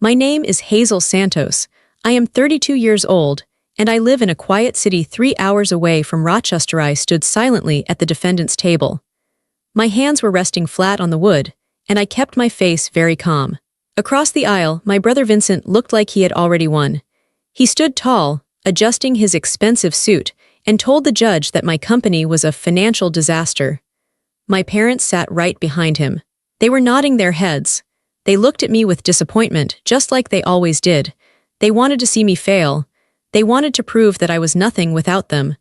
My name is Hazel Santos. I am 32 years old, and I live in a quiet city 3 hours away from Rochester. I stood silently at the defendant's table. My hands were resting flat on the wood, and I kept my face very calm. Across the aisle, my brother Vincent looked like he had already won. He stood tall, adjusting his expensive suit, and told the judge that my company was a financial disaster. My parents sat right behind him. They were nodding their heads. They looked at me with disappointment, just like they always did. They wanted to see me fail. They wanted to prove that I was nothing without them.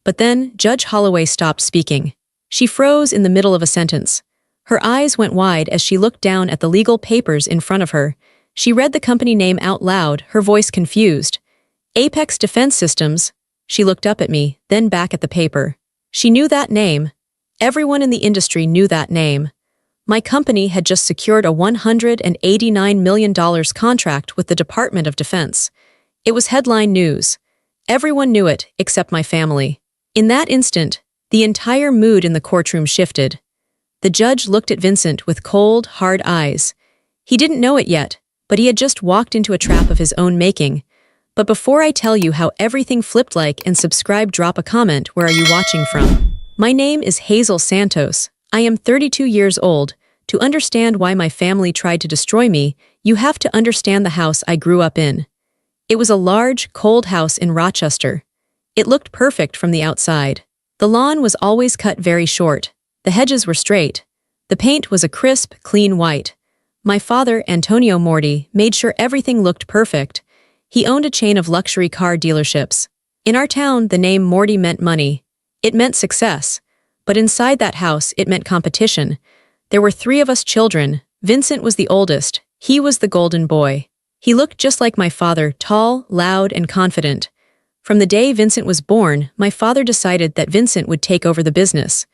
But then, Judge Holloway stopped speaking. She froze in the middle of a sentence. Her eyes went wide as she looked down at the legal papers in front of her. She read the company name out loud, her voice confused. Apex Defense Systems. She looked up at me, then back at the paper. She knew that name. Everyone in the industry knew that name. My company had just secured a $189 million contract with the Department of Defense. It was headline news. Everyone knew it, except my family. In that instant, the entire mood in the courtroom shifted. The judge looked at Vincent with cold, hard eyes. He didn't know it yet, but he had just walked into a trap of his own making. But before I tell you how everything flipped, like and subscribe, drop a comment. Where are you watching from? My name is Hazel Santos. I am 32 years old. To understand why my family tried to destroy me, you have to understand the house I grew up in. It was a large, cold house in Rochester. It looked perfect from the outside. The lawn was always cut very short. The hedges were straight. The paint was a crisp, clean white. My father, Antonio Morty, made sure everything looked perfect. He owned a chain of luxury car dealerships. In our town, the name Morty meant money. It meant success. But inside that house, it meant competition. There were 3 of us children. Vincent was the oldest. He was the golden boy. He looked just like my father, tall, loud, and confident. From the day Vincent was born, my father decided that Vincent would take over the business.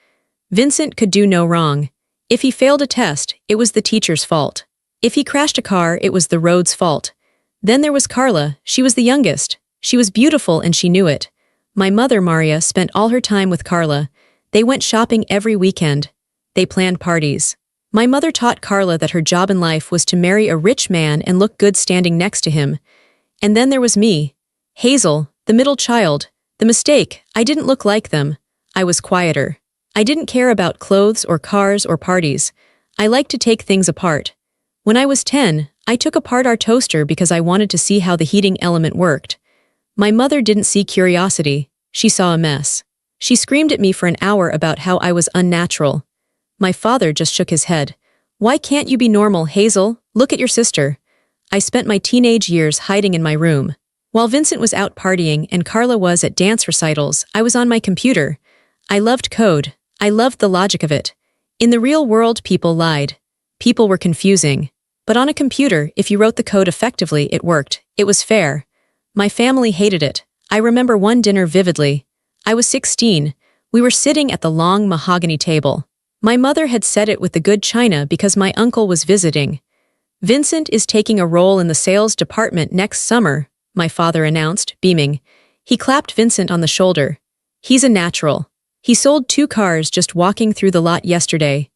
Vincent could do no wrong. If he failed a test, it was the teacher's fault. If he crashed a car, it was the road's fault. Then there was Carla. She was the youngest. She was beautiful and she knew it. My mother, Maria, spent all her time with Carla. They went shopping every weekend. They planned parties. My mother taught Carla that her job in life was to marry a rich man and look good standing next to him. And then there was me. Hazel, the middle child. The mistake, I didn't look like them. I was quieter. I didn't care about clothes or cars or parties. I liked to take things apart. When I was 10, I took apart our toaster because I wanted to see how the heating element worked. My mother didn't see curiosity. She saw a mess. She screamed at me for an hour about how I was unnatural. My father just shook his head. Why can't you be normal, Hazel? Look at your sister. I spent my teenage years hiding in my room. While Vincent was out partying and Carla was at dance recitals, I was on my computer. I loved code. I loved the logic of it. In the real world, people lied. People were confusing. But on a computer, if you wrote the code effectively, it worked. It was fair. My family hated it. I remember one dinner vividly. I was 16. We were sitting at the long mahogany table. My mother had set it with the good china because my uncle was visiting. Vincent is taking a role in the sales department next summer, my father announced, beaming. He clapped Vincent on the shoulder. He's a natural. He sold 2 cars just walking through the lot yesterday.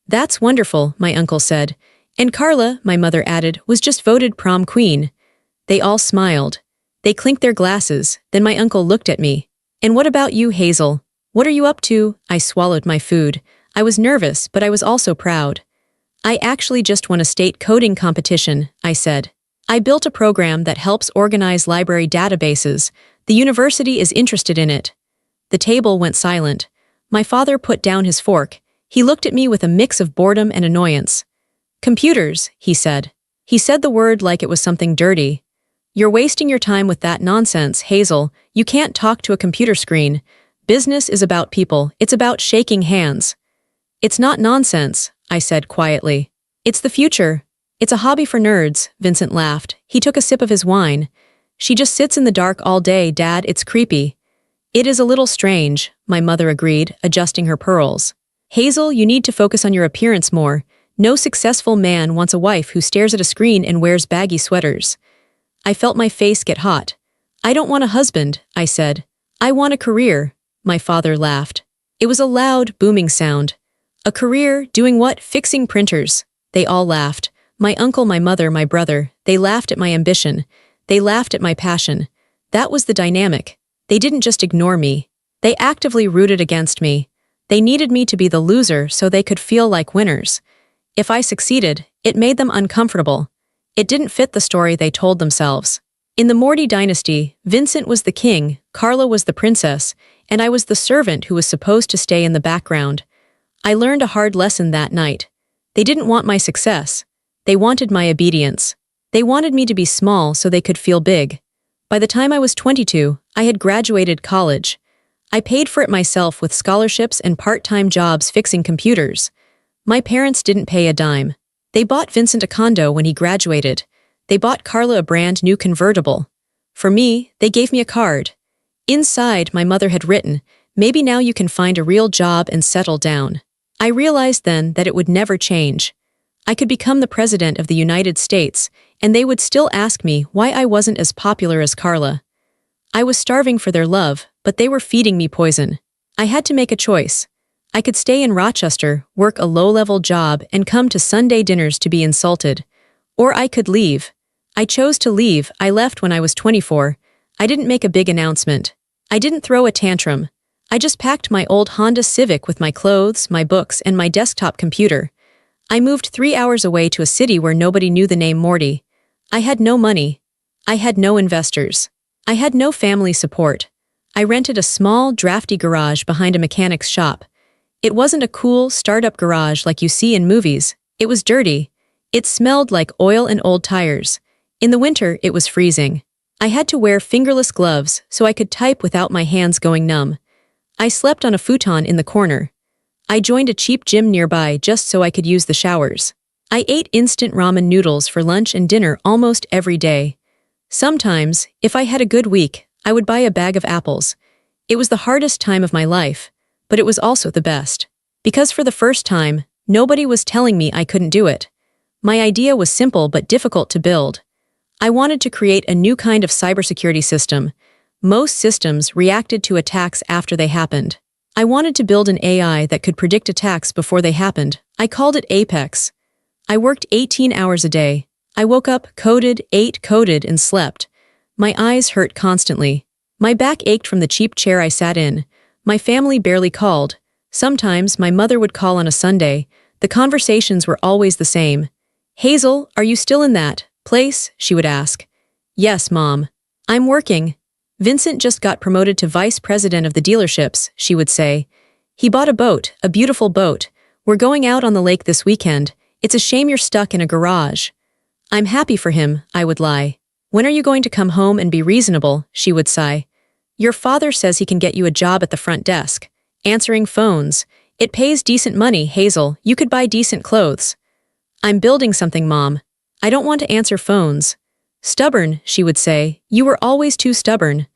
That's wonderful, my uncle said. And Carla, my mother added, was just voted prom queen. They all smiled. They clinked their glasses. Then my uncle looked at me. And what about you, Hazel? What are you up to? I swallowed my food. I was nervous, but I was also proud. I actually just won a state coding competition, I said. I built a program that helps organize library databases. The university is interested in it. The table went silent. My father put down his fork. He looked at me with a mix of boredom and annoyance. Computers, he said. He said the word like it was something dirty. You're wasting your time with that nonsense, Hazel. You can't talk to a computer screen. Business is about people. It's about shaking hands. It's not nonsense, I said quietly. It's the future. It's a hobby for nerds, Vincent laughed. He took a sip of his wine. She just sits in the dark all day, Dad. It's creepy. It is a little strange, my mother agreed, adjusting her pearls. Hazel, you need to focus on your appearance more. No successful man wants a wife who stares at a screen and wears baggy sweaters. I felt my face get hot. I don't want a husband, I said. I want a career, my father laughed. It was a loud, booming sound. A career, doing what? Fixing printers. They all laughed. My uncle, my mother, my brother. They laughed at my ambition. They laughed at my passion. That was the dynamic. They didn't just ignore me. They actively rooted against me. They needed me to be the loser so they could feel like winners. If I succeeded, it made them uncomfortable. It didn't fit the story they told themselves. In the Morty dynasty, Vincent was the king, Carla was the princess, and I was the servant who was supposed to stay in the background. I learned a hard lesson that night. They didn't want my success. They wanted my obedience. They wanted me to be small so they could feel big. By the time I was 22, I had graduated college. I paid for it myself with scholarships and part-time jobs fixing computers. My parents didn't pay a dime. They bought Vincent a condo when he graduated. They bought Carla a brand new convertible. For me, they gave me a card. Inside, my mother had written, "Maybe now you can find a real job and settle down." I realized then that it would never change. I could become the president of the United States, and they would still ask me why I wasn't as popular as Carla. I was starving for their love, but they were feeding me poison. I had to make a choice. I could stay in Rochester, work a low-level job, and come to Sunday dinners to be insulted. Or I could leave. I chose to leave. I left when I was 24. I didn't make a big announcement. I didn't throw a tantrum. I just packed my old Honda Civic with my clothes, my books, and my desktop computer. I moved 3 hours away to a city where nobody knew the name Morty. I had no money. I had no investors. I had no family support. I rented a small, drafty garage behind a mechanic's shop. It wasn't a cool, startup garage like you see in movies. It was dirty. It smelled like oil and old tires. In the winter, it was freezing. I had to wear fingerless gloves so I could type without my hands going numb. I slept on a futon in the corner. I joined a cheap gym nearby just so I could use the showers. I ate instant ramen noodles for lunch and dinner almost every day. Sometimes, if I had a good week, I would buy a bag of apples. It was the hardest time of my life, but it was also the best. Because for the first time, nobody was telling me I couldn't do it. My idea was simple but difficult to build. I wanted to create a new kind of cybersecurity system. Most systems reacted to attacks after they happened. I wanted to build an AI that could predict attacks before they happened. I called it Apex. I worked 18 hours a day. I woke up, coded, ate, coded, and slept. My eyes hurt constantly. My back ached from the cheap chair I sat in. My family barely called. Sometimes my mother would call on a Sunday. The conversations were always the same. "Hazel, are you still in that place?" she would ask. "Yes, Mom. I'm working." "Vincent just got promoted to vice president of the dealerships," she would say. "He bought a boat, a beautiful boat. We're going out on the lake this weekend. It's a shame you're stuck in a garage." "I'm happy for him," I would lie. "When are you going to come home and be reasonable?" she would sigh. "Your father says he can get you a job at the front desk. Answering phones. It pays decent money, Hazel. You could buy decent clothes." "I'm building something, Mom. I don't want to answer phones." "Stubborn," she would say. "You were always too stubborn."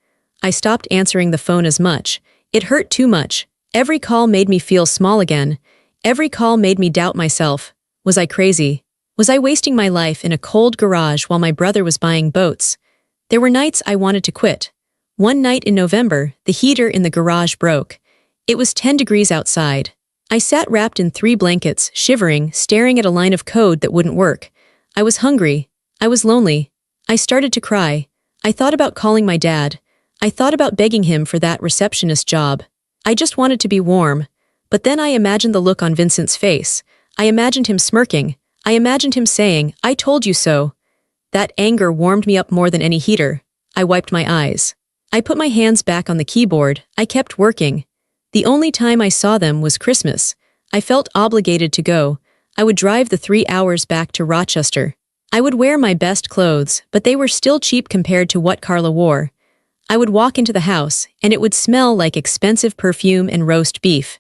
I stopped answering the phone as much. It hurt too much. Every call made me feel small again. Every call made me doubt myself. Was I crazy? Was I wasting my life in a cold garage while my brother was buying boats? There were nights I wanted to quit. One night in November, the heater in the garage broke. It was 10 degrees outside. I sat wrapped in 3 blankets, shivering, staring at a line of code that wouldn't work. I was hungry. I was lonely. I started to cry. I thought about calling my dad. I thought about begging him for that receptionist job. I just wanted to be warm. But then I imagined the look on Vincent's face. I imagined him smirking. I imagined him saying, "I told you so." That anger warmed me up more than any heater. I wiped my eyes. I put my hands back on the keyboard. I kept working. The only time I saw them was Christmas. I felt obligated to go. I would drive the 3 hours back to Rochester. I would wear my best clothes, but they were still cheap compared to what Carla wore. I would walk into the house, and it would smell like expensive perfume and roast beef.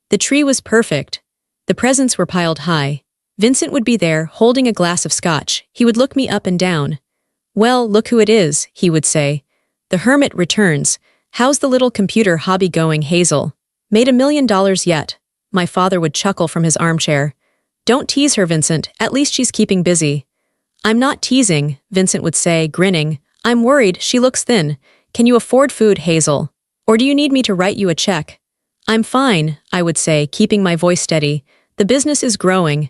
The tree was perfect. The presents were piled high. Vincent would be there, holding a glass of scotch. He would look me up and down. "Well, look who it is," he would say. "The hermit returns. How's the little computer hobby going, Hazel? Made $1 million yet?" My father would chuckle from his armchair. "Don't tease her, Vincent. At least she's keeping busy." "I'm not teasing," Vincent would say, grinning. "I'm worried. She looks thin. Can you afford food, Hazel? Or do you need me to write you a check?" "I'm fine," I would say, keeping my voice steady. "The business is growing."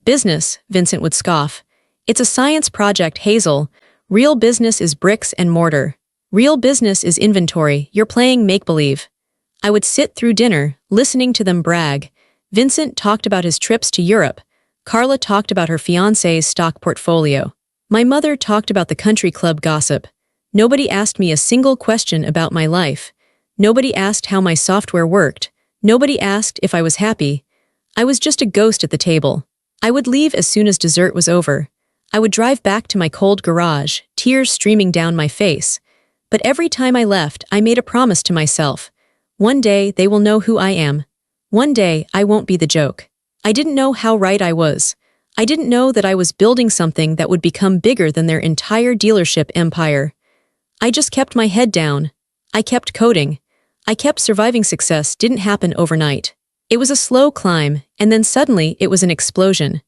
"Business," Vincent would scoff. It's a science project, Hazel. Real business is bricks and mortar. Real business is inventory. You're playing make-believe. I would sit through dinner, listening to them brag. Vincent talked about his trips to Europe. Carla talked about her fiancé's stock portfolio. My mother talked about the country club gossip. Nobody asked me a single question about my life. Nobody asked how my software worked. Nobody asked if I was happy. I was just a ghost at the table. I would leave as soon as dessert was over. I would drive back to my cold garage, tears streaming down my face. But every time I left, I made a promise to myself. One day, they will know who I am. One day, I won't be the joke. I didn't know how right I was. I didn't know that I was building something that would become bigger than their entire dealership empire. I just kept my head down. I kept coding. I kept surviving. Success didn't happen overnight. It was a slow climb, and then suddenly it was an explosion.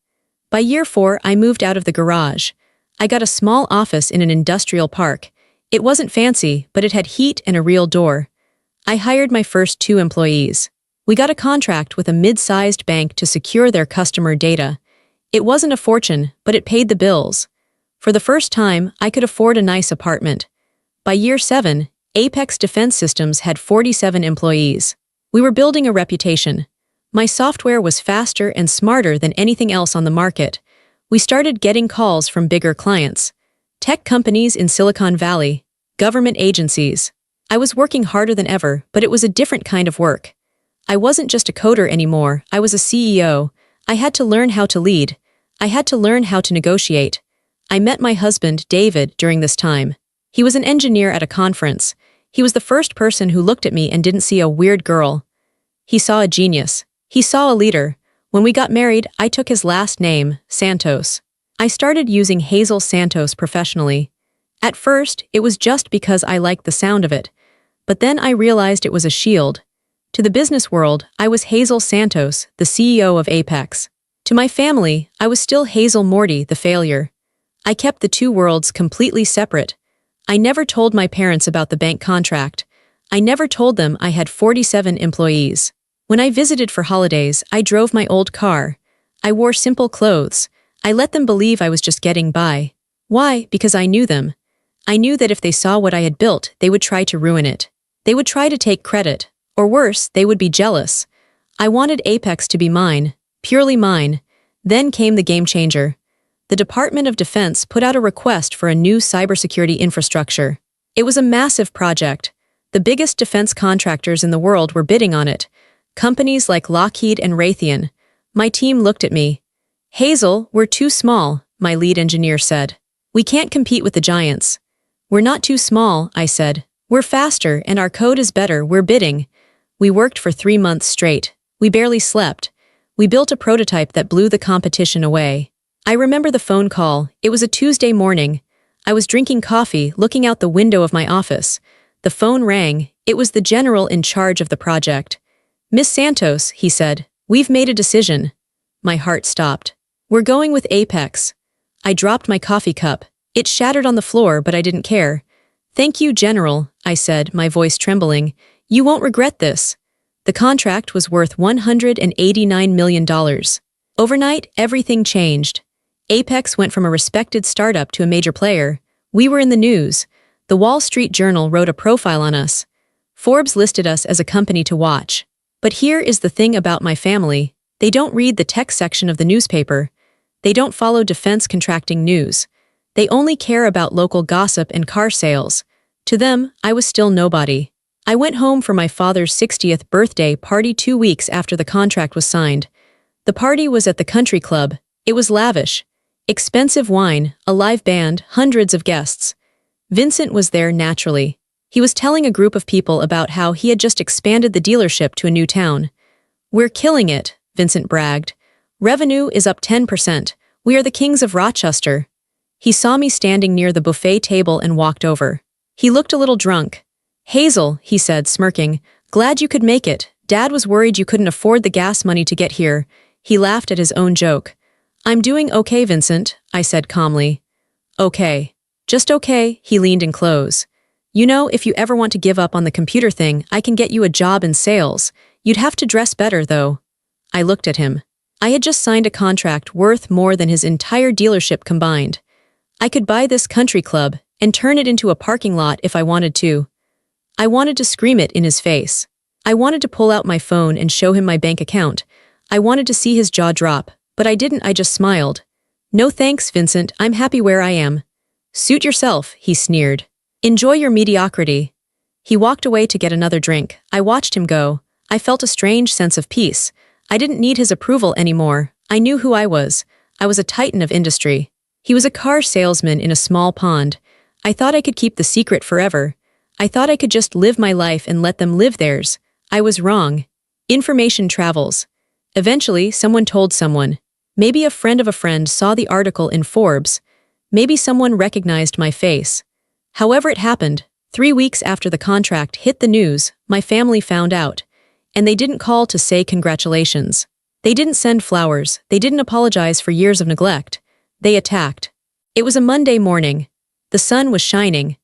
By year 4, I moved out of the garage. I got a small office in an industrial park. It wasn't fancy, but it had heat and a real door. I hired my first 2 employees. We got a contract with a mid-sized bank to secure their customer data. It wasn't a fortune, but it paid the bills. For the first time, I could afford a nice apartment. By year 7, Apex Defense Systems had 47 employees. We were building a reputation. My software was faster and smarter than anything else on the market. We started getting calls from bigger clients. Tech companies in Silicon Valley, government agencies. I was working harder than ever, but it was a different kind of work. I wasn't just a coder anymore, I was a CEO. I had to learn how to lead. I had to learn how to negotiate. I met my husband, David, during this time. He was an engineer at a conference. He was the first person who looked at me and didn't see a weird girl. He saw a genius. He saw a leader. When we got married, I took his last name, Santos. I started using Hazel Santos professionally. At first, it was just because I liked the sound of it. But then I realized it was a shield. To the business world, I was Hazel Santos, the CEO of Apex. To my family, I was still Hazel Morty, the failure. I kept the 2 worlds completely separate. I never told my parents about the bank contract. I never told them I had 47 employees. When I visited for holidays, I drove my old car. I wore simple clothes. I let them believe I was just getting by. Why? Because I knew them. I knew that if they saw what I had built, they would try to ruin it. They would try to take credit. Or worse, they would be jealous. I wanted Apex to be mine, purely mine. Then came the game changer. The Department of Defense put out a request for a new cybersecurity infrastructure. It was a massive project. The biggest defense contractors in the world were bidding on it. Companies like Lockheed and Raytheon. My team looked at me. Hazel, we're too small, my lead engineer said. We can't compete with the giants. We're not too small, I said. We're faster and our code is better, we're bidding. We worked for 3 months straight. We barely slept. We built a prototype that blew the competition away. I remember the phone call. It was a Tuesday morning. I was drinking coffee, looking out the window of my office. The phone rang. It was the general in charge of the project. Miss Santos, he said, we've made a decision. My heart stopped. We're going with Apex. I dropped my coffee cup. It shattered on the floor, but I didn't care. Thank you, General, I said, my voice trembling. You won't regret this. The contract was worth $189 million. Overnight, everything changed. Apex went from a respected startup to a major player. We were in the news. The Wall Street Journal wrote a profile on us. Forbes listed us as a company to watch. But here is the thing about my family. They don't read the tech section of the newspaper. They don't follow defense contracting news. They only care about local gossip and car sales. To them, I was still nobody. I went home for my father's 60th birthday party 2 weeks after the contract was signed. The party was at the country club. It was lavish. Expensive wine, a live band, hundreds of guests. Vincent was there naturally. He was telling a group of people about how he had just expanded the dealership to a new town. We're killing it, Vincent bragged. Revenue is up 10%. We are the kings of Rochester. He saw me standing near the buffet table and walked over. He looked a little drunk. Hazel, he said, smirking, glad you could make it. Dad was worried you couldn't afford the gas money to get here. He laughed at his own joke. I'm doing okay, Vincent, I said calmly. Okay. Just okay, he leaned in close. You know, if you ever want to give up on the computer thing, I can get you a job in sales. You'd have to dress better, though. I looked at him. I had just signed a contract worth more than his entire dealership combined. I could buy this country club and turn it into a parking lot if I wanted to. I wanted to scream it in his face. I wanted to pull out my phone and show him my bank account. I wanted to see his jaw drop, but I didn't. I just smiled. "No thanks, Vincent, I'm happy where I am." "Suit yourself," he sneered. "Enjoy your mediocrity." He walked away to get another drink. I watched him go. I felt a strange sense of peace. I didn't need his approval anymore. I knew who I was. I was a titan of industry. He was a car salesman in a small pond. I thought I could keep the secret forever. I thought I could just live my life and let them live theirs. I was wrong. Information travels. Eventually, someone told someone. Maybe a friend of a friend saw the article in Forbes. Maybe someone recognized my face. However it happened, 3 weeks after the contract hit the news, my family found out. And they didn't call to say congratulations. They didn't send flowers. They didn't apologize for years of neglect. They attacked. It was a Monday morning. The sun was shining.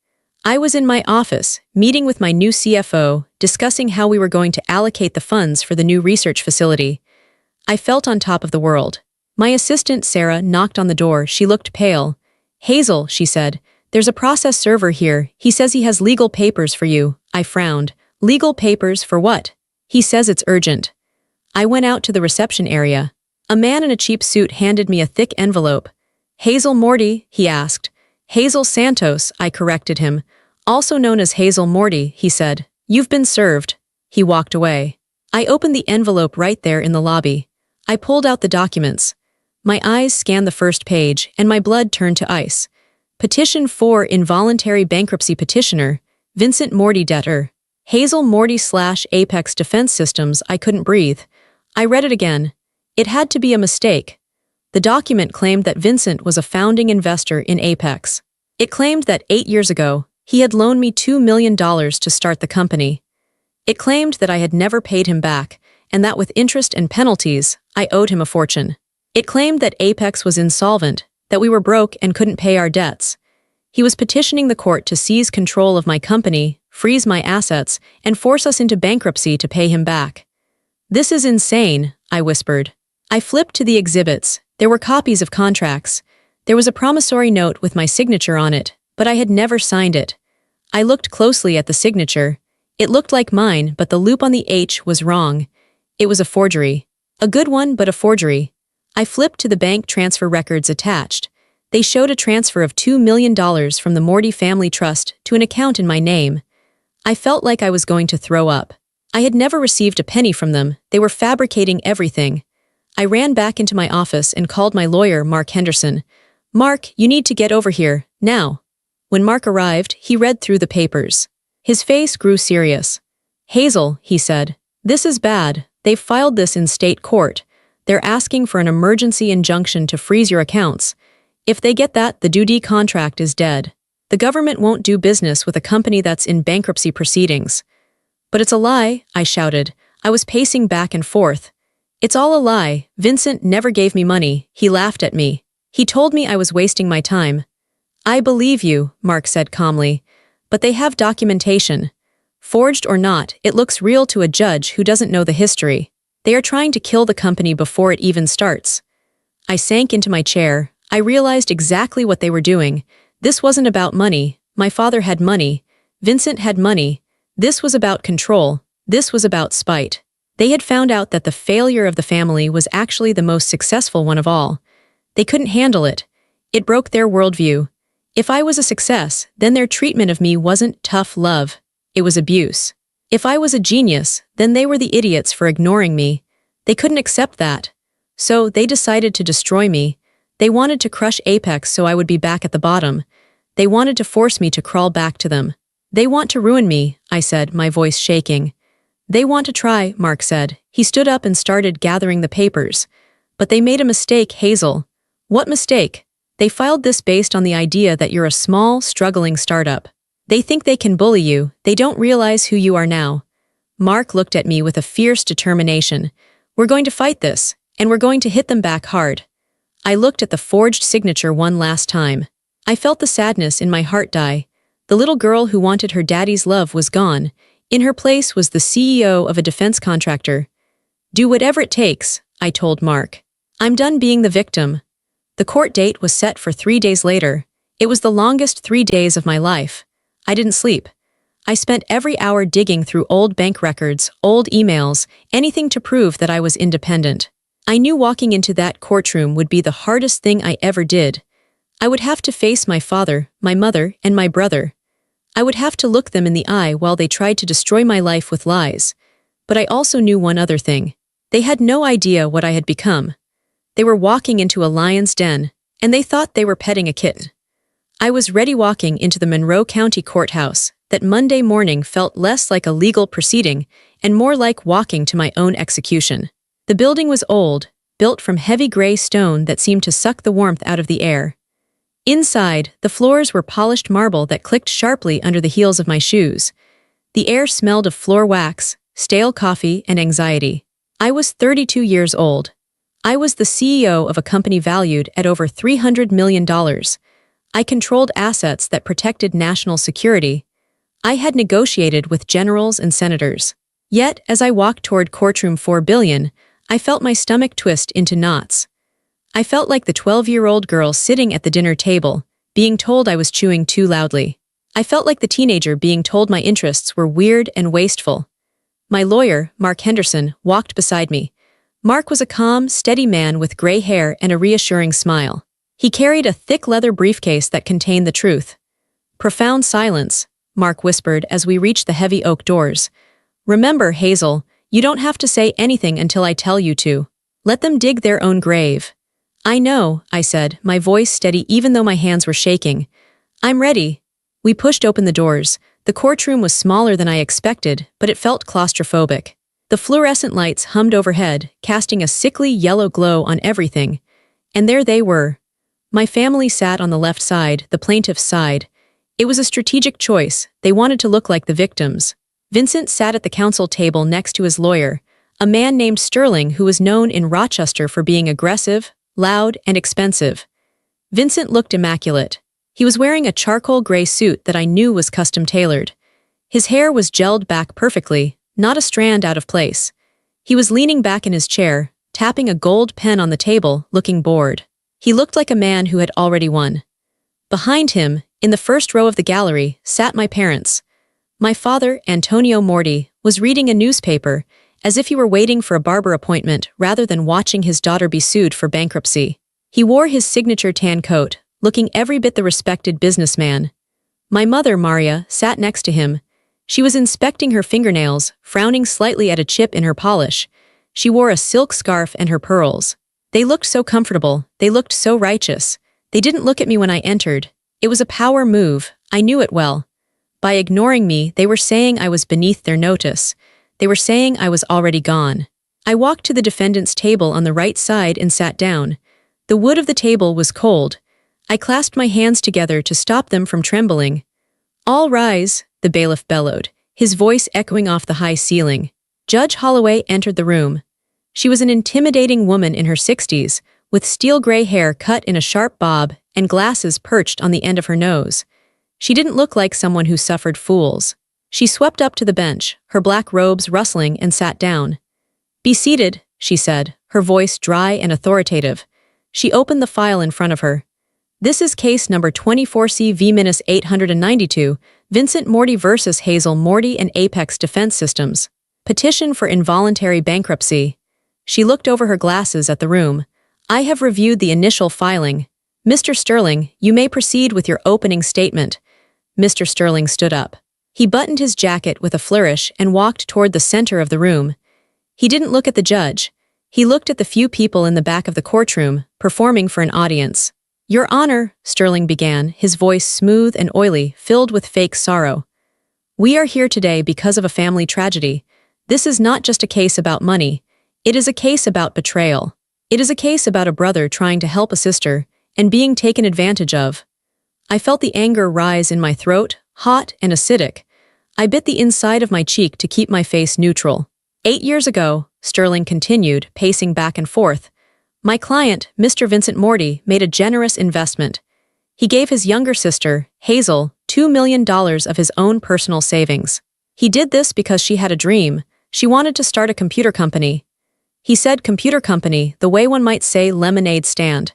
I was in my office, meeting with my new CFO, discussing how we were going to allocate the funds for the new research facility. I felt on top of the world. My assistant, Sarah, knocked on the door. She looked pale. "Hazel," she said, "there's a process server here. He says he has legal papers for you." I frowned. "Legal papers for what?" "He says it's urgent." I went out to the reception area. A man in a cheap suit handed me a thick envelope. "Hazel Morty?" he asked. "Hazel Santos," I corrected him. "Also known as Hazel Morty," he said. "You've been served." He walked away. I opened the envelope right there in the lobby. I pulled out the documents. My eyes scanned the first page, and my blood turned to ice. Petition for involuntary bankruptcy petitioner, Vincent Morty debtor. Hazel Morty / Apex Defense Systems. I couldn't breathe. I read it again. It had to be a mistake. The document claimed that Vincent was a founding investor in Apex. It claimed that 8 years ago, he had loaned me $2 million to start the company. It claimed that I had never paid him back, and that with interest and penalties, I owed him a fortune. It claimed that Apex was insolvent, that we were broke and couldn't pay our debts. He was petitioning the court to seize control of my company, freeze my assets, and force us into bankruptcy to pay him back. "This is insane," I whispered. I flipped to the exhibits. There were copies of contracts. There was a promissory note with my signature on it, but I had never signed it. I looked closely at the signature. It looked like mine, but the loop on the H was wrong. It was a forgery. A good one, but a forgery. I flipped to the bank transfer records attached. They showed a transfer of $2 million from the Morty Family Trust to an account in my name. I felt like I was going to throw up. I had never received a penny from them. They were fabricating everything. I ran back into my office and called my lawyer, Mark Henderson. "Mark, you need to get over here, now." When Mark arrived, he read through the papers. His face grew serious. "Hazel," he said, "this is bad. They've filed this in state court. They're asking for an emergency injunction to freeze your accounts. If they get that, the duty contract is dead. The government won't do business with a company that's in bankruptcy proceedings." "But it's a lie," I shouted. I was pacing back and forth. "It's all a lie. Vincent never gave me money." He laughed at me. He told me I was wasting my time. "I believe you," Mark said calmly. "But they have documentation. Forged or not, it looks real to a judge who doesn't know the history. They are trying to kill the company before it even starts." I sank into my chair. I realized exactly what they were doing. This wasn't about money. My father had money. Vincent had money. This was about control. This was about spite. They had found out that the failure of the family was actually the most successful one of all. They couldn't handle it. It broke their worldview. If I was a success, then their treatment of me wasn't tough love. It was abuse. If I was a genius, then they were the idiots for ignoring me. They couldn't accept that. So they decided to destroy me. They wanted to crush Apex so I would be back at the bottom. They wanted to force me to crawl back to them. "They want to ruin me," I said, my voice shaking. "They want to try," Mark said. He stood up and started gathering the papers. "But they made a mistake, Hazel." "What mistake?" "They filed this based on the idea that you're a small, struggling startup. They think they can bully you. They don't realize who you are now." Mark looked at me with a fierce determination. "We're going to fight this, and we're going to hit them back hard." I looked at the forged signature one last time. I felt the sadness in my heart die. The little girl who wanted her daddy's love was gone. In her place was the CEO of a defense contractor. "Do whatever it takes," I told Mark. I'm done being the victim. The court date was set for 3 days later. It was the longest 3 days of my life. I didn't sleep. I spent every hour digging through old bank records, old emails, anything to prove that I was independent. I knew walking into that courtroom would be the hardest thing I ever did. I would have to face my father, my mother, and my brother. I would have to look them in the eye while they tried to destroy my life with lies. But I also knew one other thing. They had no idea what I had become. They were walking into a lion's den, and they thought they were petting a kitten. I was ready walking into the Monroe County Courthouse. That Monday morning felt less like a legal proceeding and more like walking to my own execution. The building was old, built from heavy gray stone that seemed to suck the warmth out of the air. Inside, the floors were polished marble that clicked sharply under the heels of my shoes. The air smelled of floor wax, stale coffee, and anxiety. I was 32 years old. I was the CEO of a company valued at over $300 million. I controlled assets that protected national security. I had negotiated with generals and senators. Yet, as I walked toward courtroom 4 billion, I felt my stomach twist into knots. I felt like the 12-year-old girl sitting at the dinner table, being told I was chewing too loudly. I felt like the teenager being told my interests were weird and wasteful. My lawyer, Mark Henderson, walked beside me. Mark was a calm, steady man with gray hair and a reassuring smile. He carried a thick leather briefcase that contained the truth. Profound silence, Mark whispered as we reached the heavy oak doors. Remember, Hazel, you don't have to say anything until I tell you to. Let them dig their own grave. I know, I said, my voice steady even though my hands were shaking. I'm ready. We pushed open the doors. The courtroom was smaller than I expected, but it felt claustrophobic. The fluorescent lights hummed overhead, casting a sickly yellow glow on everything. And there they were. My family sat on the left side, the plaintiff's side. It was a strategic choice. They wanted to look like the victims. Vincent sat at the counsel table next to his lawyer, a man named Sterling who was known in Rochester for being aggressive, loud, and expensive. Vincent looked immaculate. He was wearing a charcoal gray suit that I knew was custom-tailored. His hair was gelled back perfectly, not a strand out of place. He was leaning back in his chair, tapping a gold pen on the table, looking bored. He looked like a man who had already won. Behind him, in the first row of the gallery, sat my parents. My father, Antonio Morty, was reading a newspaper, as if he were waiting for a barber appointment rather than watching his daughter be sued for bankruptcy. He wore his signature tan coat, looking every bit the respected businessman. My mother, Maria, sat next to him. She was inspecting her fingernails, frowning slightly at a chip in her polish. She wore a silk scarf and her pearls. They looked so comfortable, they looked so righteous. They didn't look at me when I entered. It was a power move, I knew it well. By ignoring me, they were saying I was beneath their notice. They were saying I was already gone. I walked to the defendant's table on the right side and sat down. The wood of the table was cold. I clasped my hands together to stop them from trembling. All rise, the bailiff bellowed, his voice echoing off the high ceiling. Judge Holloway entered the room. She was an intimidating woman in her 60s, with steel gray hair cut in a sharp bob and glasses perched on the end of her nose. She didn't look like someone who suffered fools. She swept up to the bench, her black robes rustling, and sat down. Be seated, she said, her voice dry and authoritative. She opened the file in front of her. This is case number 24CV-892, Vincent Morty versus Hazel Morty and Apex Defense Systems. Petition for involuntary bankruptcy. She looked over her glasses at the room. I have reviewed the initial filing. Mr. Sterling, you may proceed with your opening statement. Mr. Sterling stood up. He buttoned his jacket with a flourish and walked toward the center of the room. He didn't look at the judge. He looked at the few people in the back of the courtroom, performing for an audience. Your Honor, Sterling began, his voice smooth and oily, filled with fake sorrow. We are here today because of a family tragedy. This is not just a case about money. It is a case about betrayal. It is a case about a brother trying to help a sister and being taken advantage of. I felt the anger rise in my throat, hot and acidic. I bit the inside of my cheek to keep my face neutral. 8 years ago, Sterling continued, pacing back and forth, my client, Mr. Vincent Morty, made a generous investment. He gave his younger sister, Hazel, $2 million of his own personal savings. He did this because she had a dream. She wanted to start a computer company. He said computer company, the way one might say lemonade stand.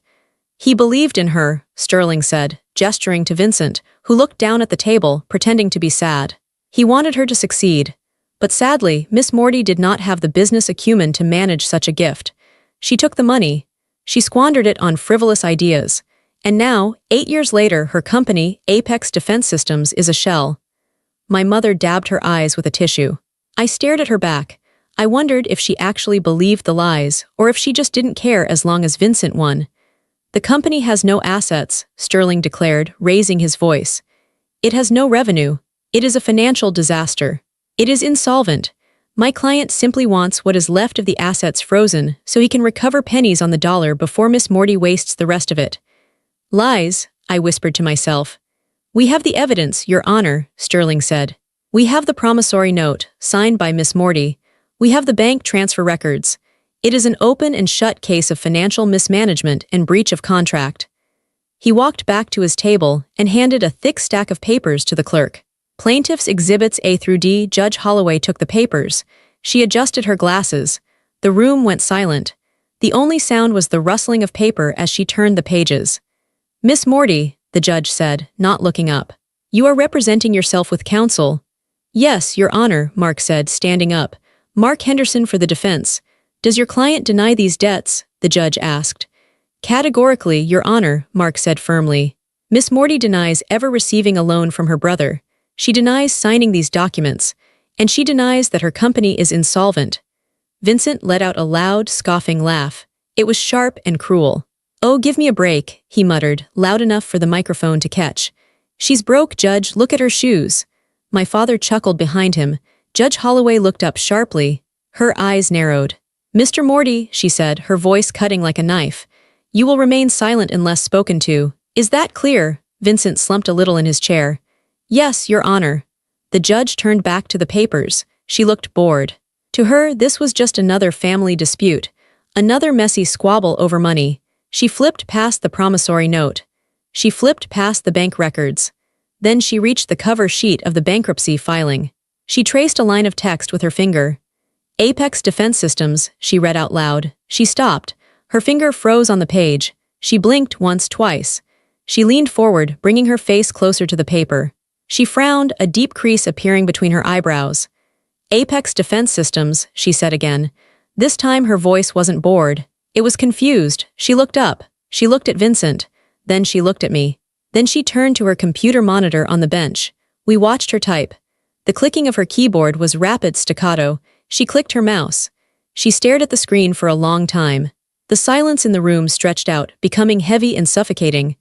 He believed in her, Sterling said, gesturing to Vincent, who looked down at the table, pretending to be sad. He wanted her to succeed. But sadly, Miss Morty did not have the business acumen to manage such a gift. She took the money. She squandered it on frivolous ideas. And now, 8 years later, her company, Apex Defense Systems, is a shell. My mother dabbed her eyes with a tissue. I stared at her back. I wondered if she actually believed the lies, or if she just didn't care as long as Vincent won. The company has no assets, Sterling declared, raising his voice. It has no revenue. It is a financial disaster. It is insolvent. My client simply wants what is left of the assets frozen so he can recover pennies on the dollar before Miss Morty wastes the rest of it. Lies, I whispered to myself. We have the evidence, Your Honor, Sterling said. We have the promissory note, signed by Miss Morty. We have the bank transfer records. It is an open and shut case of financial mismanagement and breach of contract. He walked back to his table and handed a thick stack of papers to the clerk. Plaintiff's Exhibits A through D. Judge Holloway took the papers. She adjusted her glasses. The room went silent. The only sound was the rustling of paper as she turned the pages. Miss Morty, the judge said, not looking up. You are representing yourself with counsel. Yes, Your Honor, Mark said, standing up. Mark Henderson for the defense. Does your client deny these debts? The judge asked. Categorically, Your Honor, Mark said firmly. Miss Morty denies ever receiving a loan from her brother. She denies signing these documents. And she denies that her company is insolvent. Vincent let out a loud, scoffing laugh. It was sharp and cruel. Oh, give me a break, he muttered, loud enough for the microphone to catch. She's broke, Judge, look at her shoes. My father chuckled behind him. Judge Holloway looked up sharply. Her eyes narrowed. Mr. Morty, she said, her voice cutting like a knife. You will remain silent unless spoken to. Is that clear? Vincent slumped a little in his chair. Yes, Your Honor. The judge turned back to the papers. She looked bored. To her, this was just another family dispute. Another messy squabble over money. She flipped past the promissory note. She flipped past the bank records. Then she reached the cover sheet of the bankruptcy filing. She traced a line of text with her finger. Apex Defense Systems, she read out loud. She stopped. Her finger froze on the page. She blinked once, twice. She leaned forward, bringing her face closer to the paper. She frowned, a deep crease appearing between her eyebrows. Apex Defense Systems, she said again. This time her voice wasn't bored. It was confused. She looked up. She looked at Vincent. Then she looked at me. Then she turned to her computer monitor on the bench. We watched her type. The clicking of her keyboard was rapid staccato. She clicked her mouse. She stared at the screen for a long time. The silence in the room stretched out, becoming heavy and suffocating.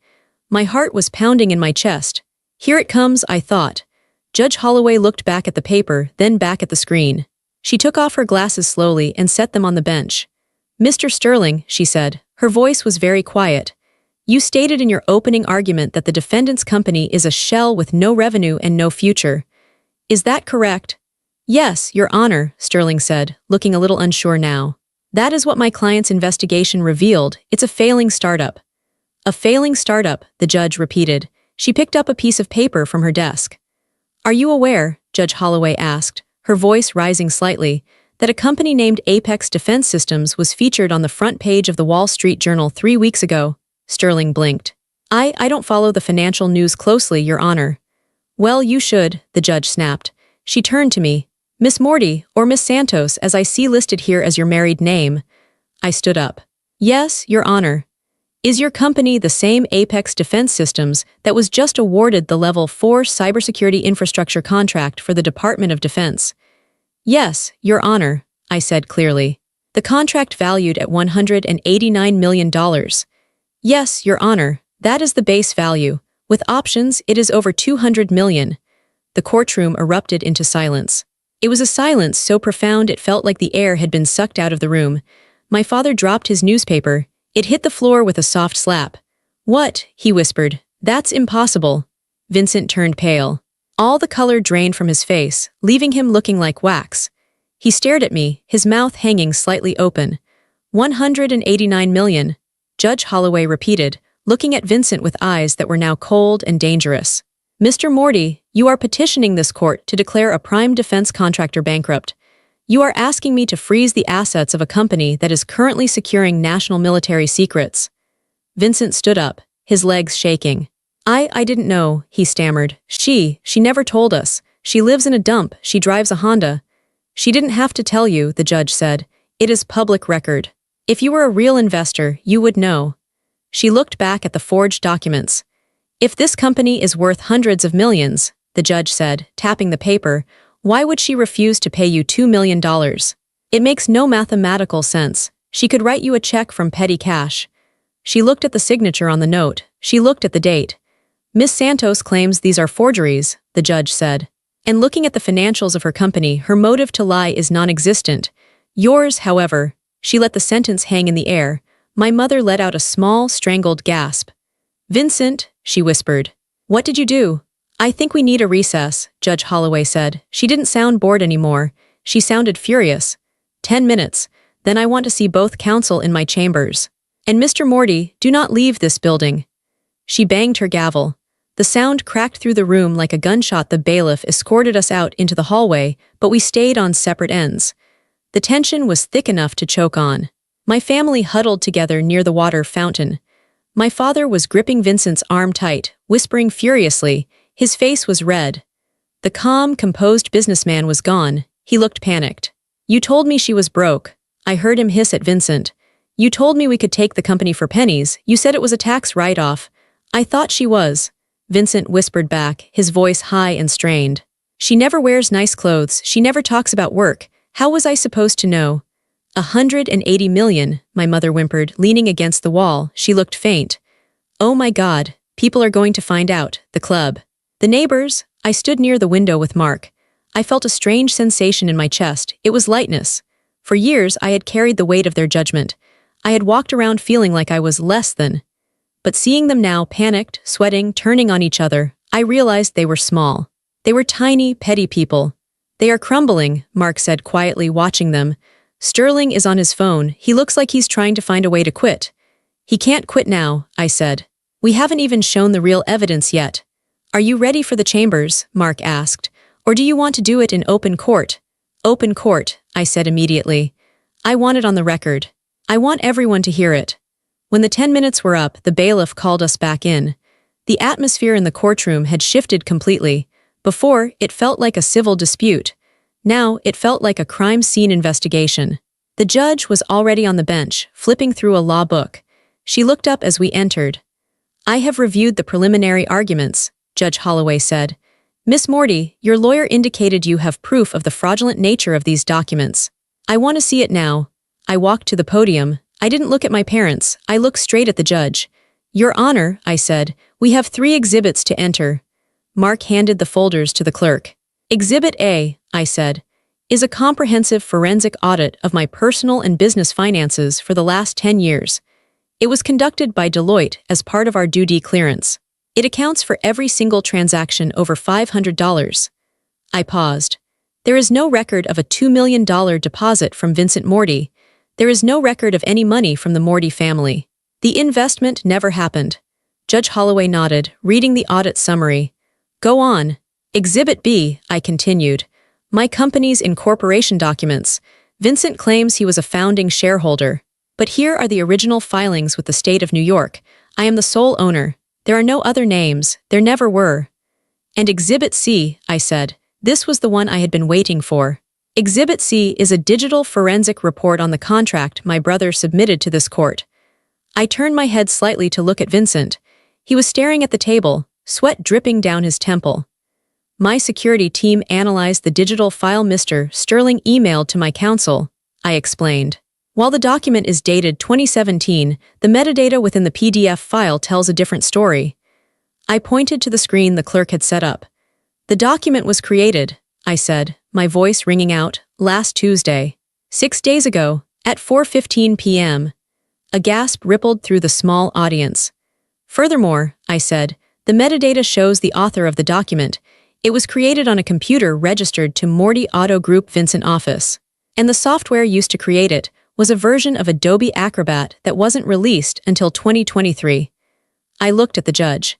My heart was pounding in my chest. Here it comes, I thought. Judge Holloway looked back at the paper, then back at the screen. She took off her glasses slowly and set them on the bench. Mr. Sterling, she said. Her voice was very quiet. You stated in your opening argument that the defendant's company is a shell with no revenue and no future. Is that correct? Yes, Your Honor, Sterling said, looking a little unsure now. That is what my client's investigation revealed. It's a failing startup. A failing startup, the judge repeated. She picked up a piece of paper from her desk. Are you aware, Judge Holloway asked, her voice rising slightly, that a company named Apex Defense Systems was featured on the front page of the Wall Street Journal 3 weeks ago? Sterling blinked. I don't follow the financial news closely, Your Honor. Well, you should, the judge snapped. She turned to me. Miss Morty, or Miss Santos, as I see listed here as your married name. I stood up. Yes, Your Honor. Is your company the same Apex Defense Systems that was just awarded the Level 4 cybersecurity infrastructure contract for the Department of Defense? Yes, Your Honor, I said clearly. The contract valued at $189 million. Yes, Your Honor, that is the base value. With options, it is over $200 million. The courtroom erupted into silence. It was a silence so profound it felt like the air had been sucked out of the room. My father dropped his newspaper. It hit the floor with a soft slap. What? He whispered. That's impossible. Vincent turned pale. All the color drained from his face, leaving him looking like wax. He stared at me, his mouth hanging slightly open. $189 million, Judge Holloway repeated, looking at Vincent with eyes that were now cold and dangerous. Mr. Morty, you are petitioning this court to declare a prime defense contractor bankrupt. You are asking me to freeze the assets of a company that is currently securing national military secrets. Vincent stood up, his legs shaking. I didn't know, he stammered. She never told us. She lives in a dump, she drives a Honda. She didn't have to tell you, the judge said. It is public record. If you were a real investor, you would know. She looked back at the forged documents. If this company is worth hundreds of millions, the judge said, tapping the paper, why would she refuse to pay you $2 million? It makes no mathematical sense. She could write you a check from petty cash. She looked at the signature on the note. She looked at the date. Miss Santos claims these are forgeries, the judge said. And looking at the financials of her company, her motive to lie is non-existent. Yours, however, she let the sentence hang in the air. My mother let out a small, strangled gasp. Vincent, she whispered. What did you do? I think we need a recess, Judge Holloway said. She didn't sound bored anymore. She sounded furious. 10 minutes. Then I want to see both counsel in my chambers. And Mr. Morty, do not leave this building. She banged her gavel. The sound cracked through the room like a gunshot. The bailiff escorted us out into the hallway, but we stayed on separate ends. The tension was thick enough to choke on. My family huddled together near the water fountain. My father was gripping Vincent's arm tight, whispering furiously. His face was red. The calm, composed businessman was gone. He looked panicked. You told me she was broke. I heard him hiss at Vincent. You told me we could take the company for pennies. You said it was a tax write-off. I thought she was. Vincent whispered back, his voice high and strained. She never wears nice clothes. She never talks about work. How was I supposed to know? 180 million, my mother whimpered, leaning against the wall. She looked faint. Oh my God, people are going to find out. The club. The neighbors. I stood near the window with Mark. I felt a strange sensation in my chest. It was lightness. For years, I had carried the weight of their judgment. I had walked around feeling like I was less than. But seeing them now, panicked, sweating, turning on each other, I realized they were small. They were tiny, petty people. They are crumbling, Mark said quietly, watching them. Sterling is on his phone. He looks like he's trying to find a way to quit. He can't quit now, I said. We haven't even shown the real evidence yet. Are you ready for the chambers? Mark asked. Or do you want to do it in open court? Open court, I said immediately. I want it on the record. I want everyone to hear it. When the 10 minutes were up, the bailiff called us back in. The atmosphere in the courtroom had shifted completely. Before, it felt like a civil dispute. Now, it felt like a crime scene investigation. The judge was already on the bench, flipping through a law book. She looked up as we entered. I have reviewed the preliminary arguments, Judge Holloway said. Miss Morty, your lawyer indicated you have proof of the fraudulent nature of these documents. I want to see it now. I walked to the podium. I didn't look at my parents. I looked straight at the judge. Your Honor, I said, we have 3 exhibits to enter. Mark handed the folders to the clerk. Exhibit A, I said, is a comprehensive forensic audit of my personal and business finances for the last 10 years. It was conducted by Deloitte as part of our due clearance. It accounts for every single transaction over $500. I paused. There is no record of a $2 million deposit from Vincent Morty. There is no record of any money from the Morty family. The investment never happened. Judge Holloway nodded, reading the audit summary. Go on. Exhibit B, I continued. My company's incorporation documents. Vincent claims he was a founding shareholder. But here are the original filings with the state of New York. I am the sole owner. There are no other names. There never were. And Exhibit C, I said. This was the one I had been waiting for. Exhibit C is a digital forensic report on the contract my brother submitted to this court. I turned my head slightly to look at Vincent. He was staring at the table, sweat dripping down his temple. My security team analyzed the digital file Mr. Sterling emailed to my counsel, I explained. While the document is dated 2017, the metadata within the PDF file tells a different story. I pointed to the screen the clerk had set up. The document was created, I said, my voice ringing out, last Tuesday. 6 days ago, at 4:15 p.m. A gasp rippled through the small audience. Furthermore, I said, the metadata shows the author of the document. It was created on a computer registered to Morty Auto Group Vincent Office. And the software used to create it was a version of Adobe Acrobat that wasn't released until 2023. I looked at the judge.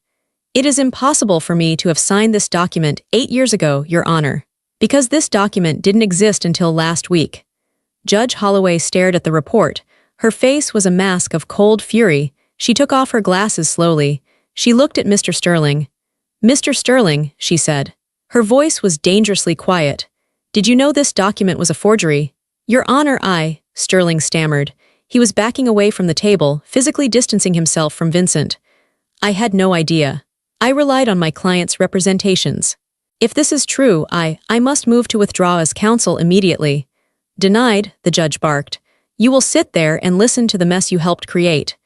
It is impossible for me to have signed this document 8 years ago, Your Honor. Because this document didn't exist until last week. Judge Holloway stared at the report. Her face was a mask of cold fury. She took off her glasses slowly. She looked at Mr. Sterling. "Mr. Sterling," she said. Her voice was dangerously quiet. "Did you know this document was a forgery?" "Your Honor, Sterling stammered. He was backing away from the table, physically distancing himself from Vincent. "I had no idea. I relied on my client's representations. If this is true, I must move to withdraw as counsel immediately." "Denied," the judge barked. "You will sit there and listen to the mess you helped create."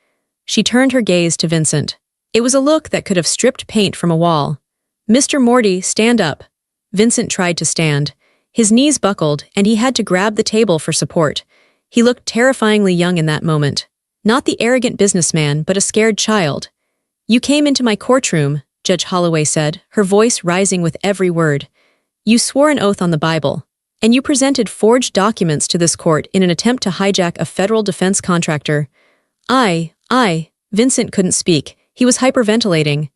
She turned her gaze to Vincent. It was a look that could have stripped paint from a wall. "Mr. Morty, stand up." Vincent tried to stand. His knees buckled, and he had to grab the table for support. He looked terrifyingly young in that moment. Not the arrogant businessman, but a scared child. "You came into my courtroom," Judge Holloway said, her voice rising with every word. "You swore an oath on the Bible. And you presented forged documents to this court in an attempt to hijack a federal defense contractor." Vincent couldn't speak. He was hyperventilating.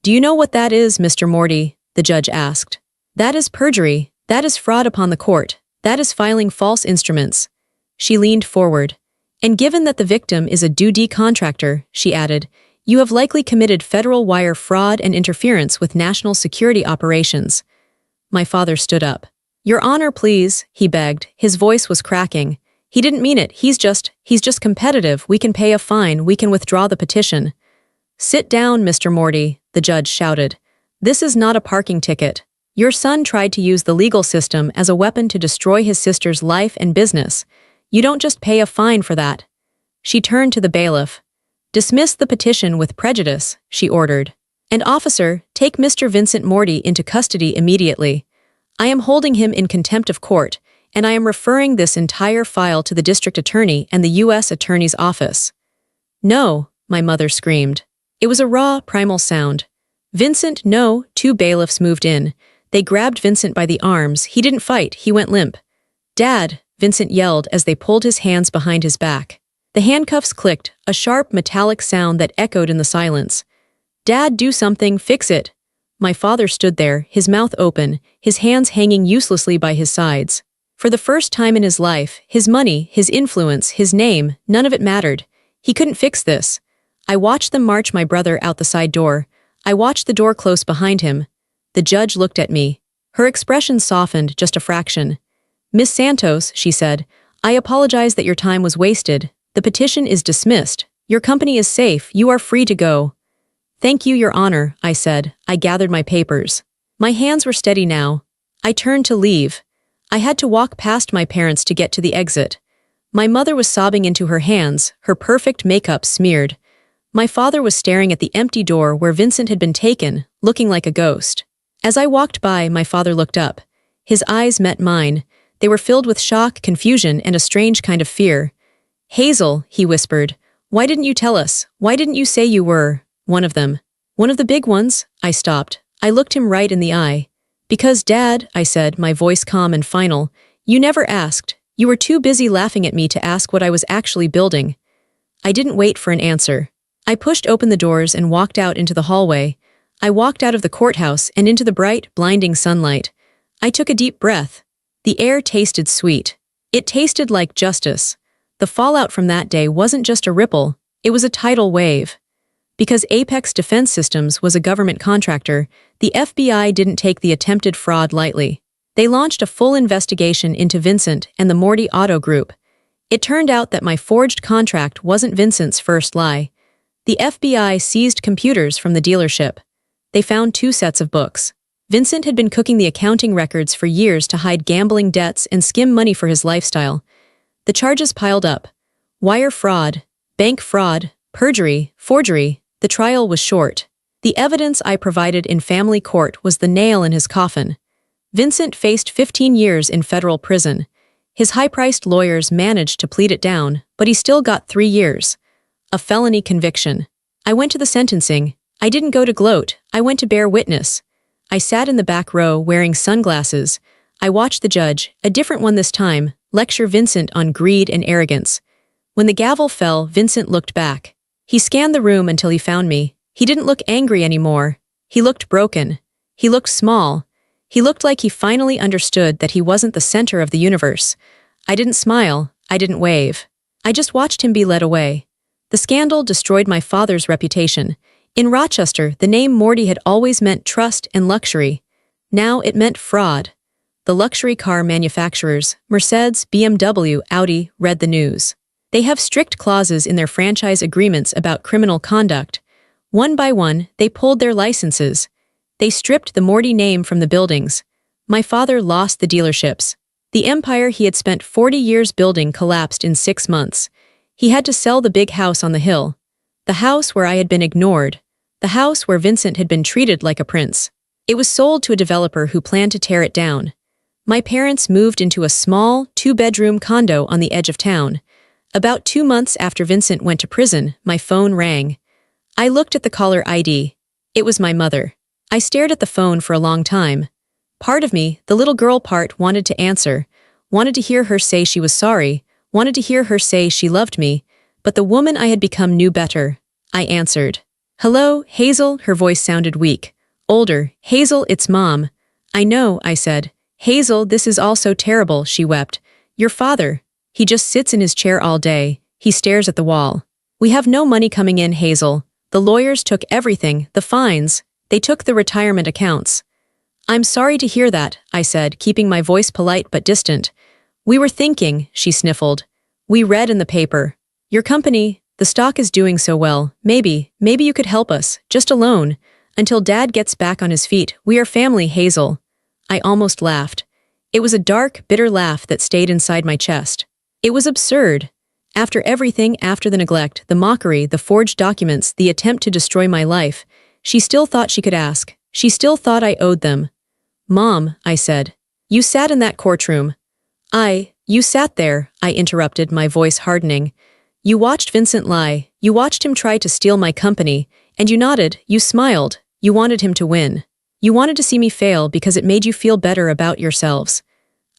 "Do you know what that is, Mr. Morty?" the judge asked. "That is perjury. That is fraud upon the court. That is filing false instruments." She leaned forward. "And given that the victim is a DoD contractor," she added, "you have likely committed federal wire fraud and interference with national security operations." My father stood up. "Your Honor, please," he begged. His voice was cracking. "He didn't mean it. He's just competitive. We can pay a fine. We can withdraw the petition." "Sit down, Mr. Morty," the judge shouted. "This is not a parking ticket. Your son tried to use the legal system as a weapon to destroy his sister's life and business. You don't just pay a fine for that." She turned to the bailiff. "Dismiss the petition with prejudice," she ordered. "And officer, take Mr. Vincent Morty into custody immediately. I am holding him in contempt of court, and I am referring this entire file to the district attorney and the U.S. Attorney's office." "No," my mother screamed. It was a raw, primal sound. "Vincent, no." Two bailiffs moved in. They grabbed Vincent by the arms. He didn't fight. He went limp. "Dad," Vincent yelled as they pulled his hands behind his back. The handcuffs clicked, a sharp, metallic sound that echoed in the silence. "Dad, do something, fix it." My father stood there, his mouth open, his hands hanging uselessly by his sides. For the first time in his life, his money, his influence, his name, none of it mattered. He couldn't fix this. I watched them march my brother out the side door. I watched the door close behind him. The judge looked at me. Her expression softened just a fraction. "Miss Santos," she said, "I apologize that your time was wasted. The petition is dismissed. Your company is safe. You are free to go." "Thank you, Your Honor," I said. I gathered my papers. My hands were steady now. I turned to leave. I had to walk past my parents to get to the exit. My mother was sobbing into her hands, her perfect makeup smeared. My father was staring at the empty door where Vincent had been taken, looking like a ghost. As I walked by, my father looked up. His eyes met mine. They were filled with shock, confusion, and a strange kind of fear. "Hazel," he whispered, "why didn't you tell us? Why didn't you say you were one of them?" "One of the big ones?" I stopped. I looked him right in the eye. "Because, Dad," I said, my voice calm and final, "you never asked. You were too busy laughing at me to ask what I was actually building." I didn't wait for an answer. I pushed open the doors and walked out into the hallway. I walked out of the courthouse and into the bright, blinding sunlight. I took a deep breath. The air tasted sweet. It tasted like justice. The fallout from that day wasn't just a ripple, it was a tidal wave. Because Apex Defense Systems was a government contractor, the FBI didn't take the attempted fraud lightly. They launched a full investigation into Vincent and the Morty Auto Group. It turned out that my forged contract wasn't Vincent's first lie. The FBI seized computers from the dealership. They found 2 sets of books. Vincent had been cooking the accounting records for years to hide gambling debts and skim money for his lifestyle. The charges piled up. Wire fraud, bank fraud, perjury, forgery. The trial was short. The evidence I provided in family court was the nail in his coffin. Vincent faced 15 years in federal prison. His high-priced lawyers managed to plead it down, but he still got 3 years. A felony conviction. I went to the sentencing. I didn't go to gloat. I went to bear witness. I sat in the back row wearing sunglasses. I watched the judge, a different one this time, lecture Vincent on greed and arrogance. When the gavel fell, Vincent looked back. He scanned the room until he found me. He didn't look angry anymore. He looked broken. He looked small. He looked like he finally understood that he wasn't the center of the universe. I didn't smile, I didn't wave. I just watched him be led away. The scandal destroyed my father's reputation. In Rochester, the name Morty had always meant trust and luxury. Now it meant fraud. The luxury car manufacturers, Mercedes, BMW, Audi, read the news. They have strict clauses in their franchise agreements about criminal conduct. One by one, they pulled their licenses. They stripped the Morty name from the buildings. My father lost the dealerships. The empire he had spent 40 years building collapsed in 6 months. He had to sell the big house on the hill. The house where I had been ignored. The house where Vincent had been treated like a prince. It was sold to a developer who planned to tear it down. My parents moved into a small, 2-bedroom condo on the edge of town. About 2 months after Vincent went to prison, my phone rang. I looked at the caller ID. It was my mother. I stared at the phone for a long time. Part of me, the little girl part, wanted to answer, wanted to hear her say she was sorry, wanted to hear her say she loved me, but the woman I had become knew better. I answered. "Hello, Hazel," her voice sounded weak. Older. "Hazel, it's Mom." "I know," I said. "Hazel, this is all so terrible," she wept. "Your father. He just sits in his chair all day. He stares at the wall. We have no money coming in, Hazel. The lawyers took everything, the fines. They took the retirement accounts." "I'm sorry to hear that," I said, keeping my voice polite but distant. "We were thinking," she sniffled. "We read in the paper. Your company, the stock is doing so well. Maybe you could help us, just a loan. Until Dad gets back on his feet. We are family, Hazel." I almost laughed. It was a dark, bitter laugh that stayed inside my chest. It was absurd. After everything, after the neglect, the mockery, the forged documents, the attempt to destroy my life, she still thought she could ask. She still thought I owed them. "Mom," I said. "You sat in that courtroom." You sat there," I interrupted, my voice hardening. "You watched Vincent lie. You watched him try to steal my company, and you nodded, you smiled. You wanted him to win. You wanted to see me fail because it made you feel better about yourselves."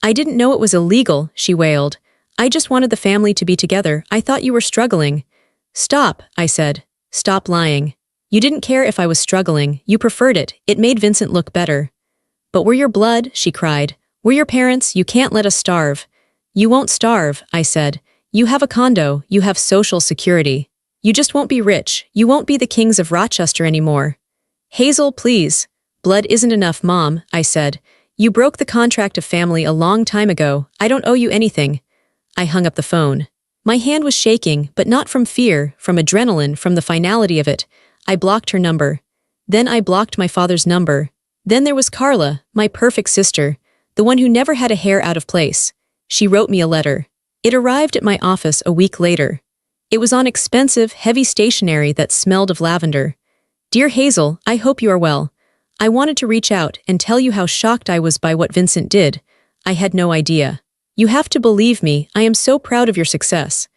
"I didn't know it was illegal," she wailed. "I just wanted the family to be together. I thought you were struggling." "Stop," I said. "Stop lying. You didn't care if I was struggling. You preferred it. It made Vincent look better." "But we're your blood," she cried. "We're your parents. You can't let us starve." "You won't starve," I said. "You have a condo. You have social security. You just won't be rich. You won't be the kings of Rochester anymore." "Hazel, please." "Blood isn't enough, Mom," I said. "You broke the contract of family a long time ago. I don't owe you anything." I hung up the phone. My hand was shaking, but not from fear, from adrenaline, from the finality of it. I blocked her number. Then I blocked my father's number. Then there was Carla, my perfect sister, the one who never had a hair out of place. She wrote me a letter. It arrived at my office a week later. It was on expensive, heavy stationery that smelled of lavender. "Dear Hazel, I hope you are well. I wanted to reach out and tell you how shocked I was by what Vincent did. I had no idea. You have to believe me, I am so proud of your success.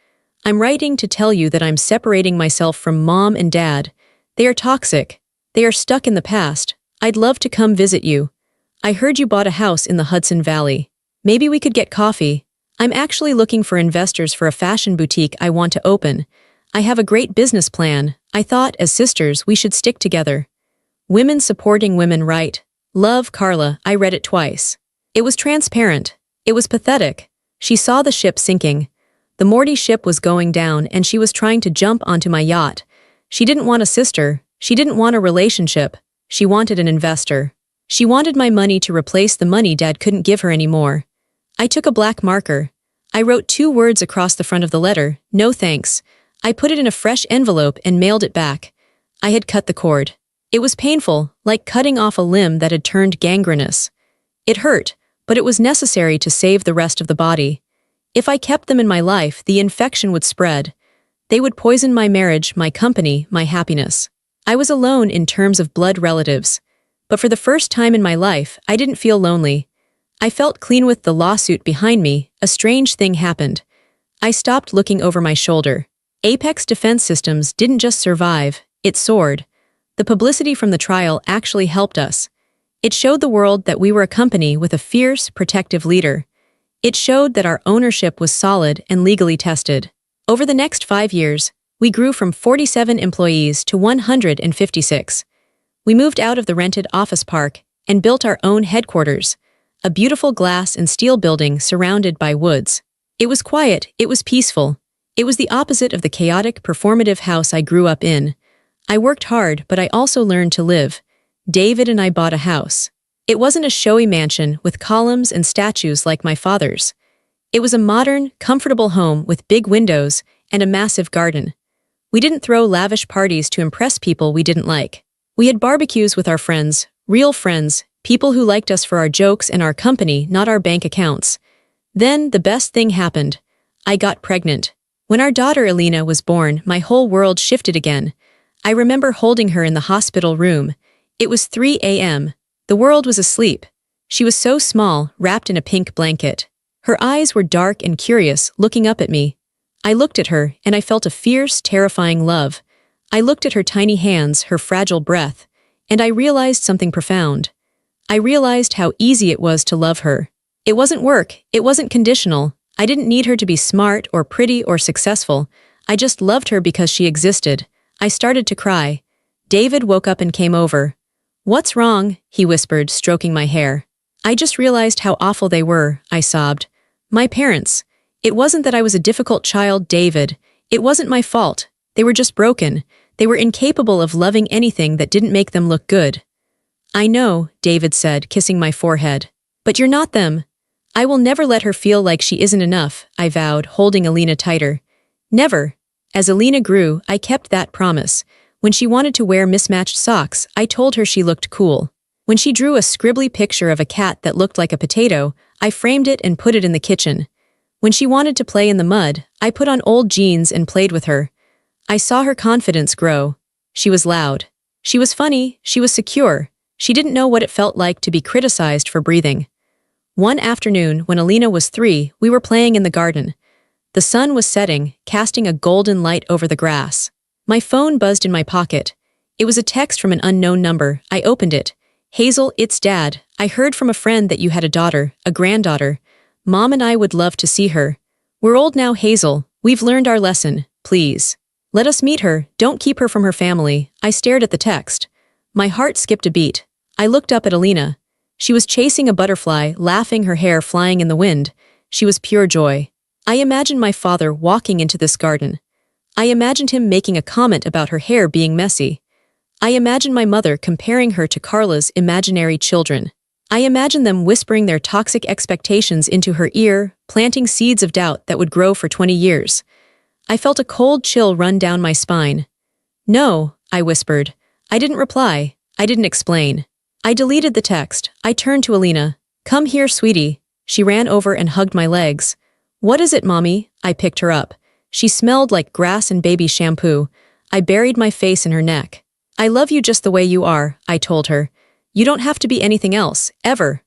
I'm writing to tell you that I'm separating myself from Mom and Dad. They are toxic. They are stuck in the past. I'd love to come visit you. I heard you bought a house in the Hudson Valley. Maybe we could get coffee. I'm actually looking for investors for a fashion boutique I want to open. I have a great business plan. I thought, as sisters, we should stick together. Women supporting women, right? Love, Carla." I read it twice. It was transparent. It was pathetic. She saw the ship sinking. The Morty ship was going down and she was trying to jump onto my yacht. She didn't want a sister. She didn't want a relationship. She wanted an investor. She wanted my money to replace the money Dad couldn't give her anymore. I took a black marker. I wrote 2 words across the front of the letter, "No thanks." I put it in a fresh envelope and mailed it back. I had cut the cord. It was painful, like cutting off a limb that had turned gangrenous. It hurt, but it was necessary to save the rest of the body. If I kept them in my life, the infection would spread. They would poison my marriage, my company, my happiness. I was alone in terms of blood relatives. But for the first time in my life, I didn't feel lonely. I felt clean. With the lawsuit behind me, a strange thing happened. I stopped looking over my shoulder. Apex Defense Systems didn't just survive, it soared. The publicity from the trial actually helped us. It showed the world that we were a company with a fierce, protective leader. It showed that our ownership was solid and legally tested. Over the next 5 years, we grew from 47 employees to 156. We moved out of the rented office park and built our own headquarters, a beautiful glass and steel building surrounded by woods. It was quiet, it was peaceful. It was the opposite of the chaotic, performative house I grew up in. I worked hard, but I also learned to live. David and I bought a house. It wasn't a showy mansion with columns and statues like my father's. It was a modern, comfortable home with big windows and a massive garden. We didn't throw lavish parties to impress people we didn't like. We had barbecues with our friends, real friends, people who liked us for our jokes and our company, not our bank accounts. Then the best thing happened. I got pregnant. When our daughter Alina was born, my whole world shifted again. I remember holding her in the hospital room. It was 3 a.m. The world was asleep. She was so small, wrapped in a pink blanket. Her eyes were dark and curious, looking up at me. I looked at her, and I felt a fierce, terrifying love. I looked at her tiny hands, her fragile breath, and I realized something profound. I realized how easy it was to love her. It wasn't work, it wasn't conditional. I didn't need her to be smart or pretty or successful. I just loved her because she existed. I started to cry. David woke up and came over. "What's wrong?" he whispered, stroking my hair. "I just realized how awful they were," I sobbed. "My parents. It wasn't that I was a difficult child, David. It wasn't my fault. They were just broken. They were incapable of loving anything that didn't make them look good." "I know," David said, kissing my forehead. "But you're not them." "I will never let her feel like she isn't enough," I vowed, holding Alina tighter. "Never." As Alina grew, I kept that promise. When she wanted to wear mismatched socks, I told her she looked cool. When she drew a scribbly picture of a cat that looked like a potato, I framed it and put it in the kitchen. When she wanted to play in the mud, I put on old jeans and played with her. I saw her confidence grow. She was loud. She was funny, she was secure. She didn't know what it felt like to be criticized for breathing. One afternoon, when Alina was 3, we were playing in the garden. The sun was setting, casting a golden light over the grass. My phone buzzed in my pocket. It was a text from an unknown number. I opened it. "Hazel, it's Dad. I heard from a friend that you had a daughter, a granddaughter. Mom and I would love to see her. We're old now, Hazel. We've learned our lesson. Please. Let us meet her. Don't keep her from her family." I stared at the text. My heart skipped a beat. I looked up at Alina. She was chasing a butterfly, laughing, her hair flying in the wind. She was pure joy. I imagined my father walking into this garden. I imagined him making a comment about her hair being messy. I imagined my mother comparing her to Carla's imaginary children. I imagined them whispering their toxic expectations into her ear, planting seeds of doubt that would grow for 20 years. I felt a cold chill run down my spine. "No," I whispered. I didn't reply. I didn't explain. I deleted the text. I turned to Alina. "Come here, sweetie." She ran over and hugged my legs. "What is it, Mommy?" I picked her up. She smelled like grass and baby shampoo. I buried my face in her neck. "I love you just the way you are," I told her. "You don't have to be anything else, ever."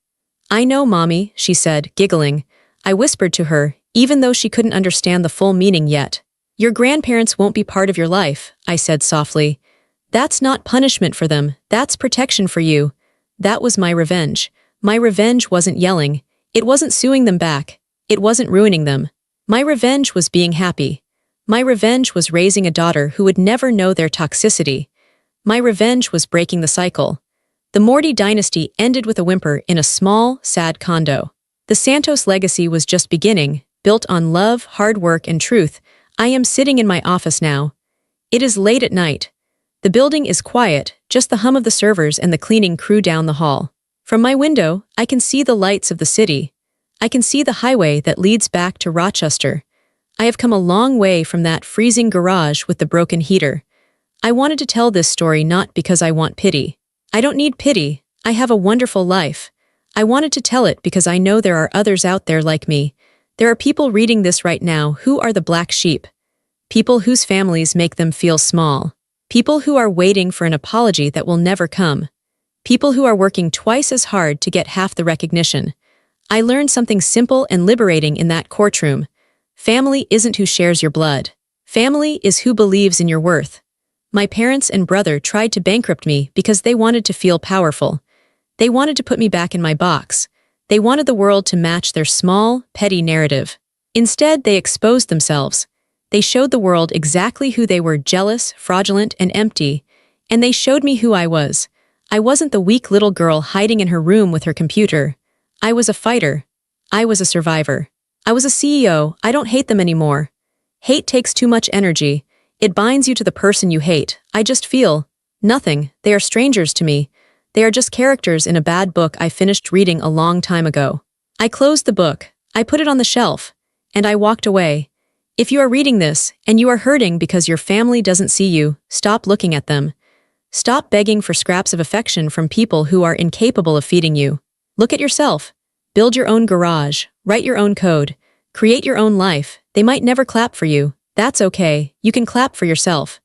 "I know, Mommy," she said, giggling. I whispered to her, even though she couldn't understand the full meaning yet. "Your grandparents won't be part of your life," I said softly. "That's not punishment for them, that's protection for you." That was my revenge. My revenge wasn't yelling. It wasn't suing them back. It wasn't ruining them. My revenge was being happy. My revenge was raising a daughter who would never know their toxicity. My revenge was breaking the cycle. The Morty dynasty ended with a whimper in a small, sad condo. The Santos legacy was just beginning, built on love, hard work, and truth. I am sitting in my office now. It is late at night. The building is quiet, just the hum of the servers and the cleaning crew down the hall. From my window, I can see the lights of the city. I can see the highway that leads back to Rochester. I have come a long way from that freezing garage with the broken heater. I wanted to tell this story not because I want pity. I don't need pity. I have a wonderful life. I wanted to tell it because I know there are others out there like me. There are people reading this right now who are the black sheep. People whose families make them feel small. People who are waiting for an apology that will never come. People who are working twice as hard to get half the recognition. I learned something simple and liberating in that courtroom. Family isn't who shares your blood. Family is who believes in your worth. My parents and brother tried to bankrupt me because they wanted to feel powerful. They wanted to put me back in my box. They wanted the world to match their small, petty narrative. Instead, they exposed themselves. They showed the world exactly who they were: jealous, fraudulent, and empty. And they showed me who I was. I wasn't the weak little girl hiding in her room with her computer. I was a fighter. I was a survivor. I was a CEO. I don't hate them anymore. Hate takes too much energy. It binds you to the person you hate. I just feel nothing. They are strangers to me. They are just characters in a bad book I finished reading a long time ago. I closed the book. I put it on the shelf. And I walked away. If you are reading this, and you are hurting because your family doesn't see you, stop looking at them. Stop begging for scraps of affection from people who are incapable of feeding you. Look at yourself. Build your own garage. Write your own code. Create your own life. They might never clap for you. That's okay. You can clap for yourself.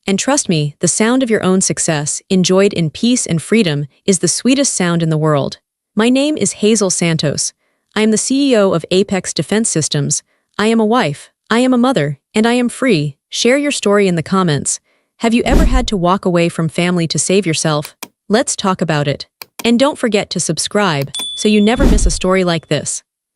And trust me, the sound of your own success, enjoyed in peace and freedom, is the sweetest sound in the world. My name is Hazel Santos. I am the CEO of Apex Defense Systems. I am a wife. I am a mother. And I am free. Share your story in the comments. Have you ever had to walk away from family to save yourself? Let's talk about it. And don't forget to subscribe so you never miss a story like this.